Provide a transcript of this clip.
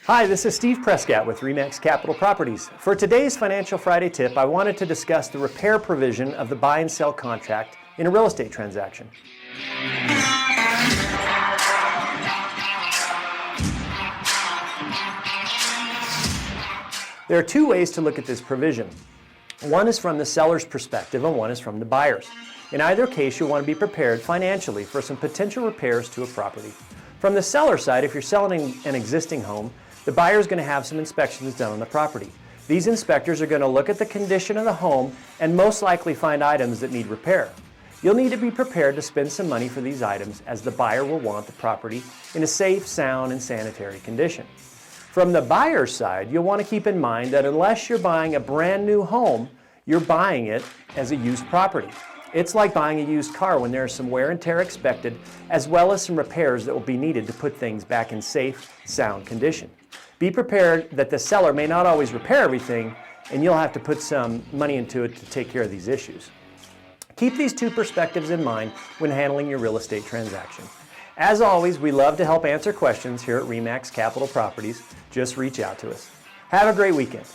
Hi, this is Steve Prescott with REMAX Capital Properties. For today's Financial Friday tip, I wanted to discuss the repair provision of the buy and sell contract in a real estate transaction. There are two ways to look at this provision. One is from the seller's perspective and one is from the buyer's. In either case, you'll want to be prepared financially for some potential repairs to a property. From the seller side, if you're selling an existing home, the buyer is going to have some inspections done on the property. These inspectors are going to look at the condition of the home and most likely find items that need repair. You'll need to be prepared to spend some money for these items, as the buyer will want the property in a safe, sound, and sanitary condition. From the buyer's side, you'll want to keep in mind that unless you're buying a brand new home, you're buying it as a used property. It's like buying a used car when there is some wear and tear expected, as well as some repairs that will be needed to put things back in safe, sound condition. Be prepared that the seller may not always repair everything, and you'll have to put some money into it to take care of these issues. Keep these two perspectives in mind when handling your real estate transaction. As always, we love to help answer questions here at REMAX Capital Properties. Just reach out to us. Have a great weekend.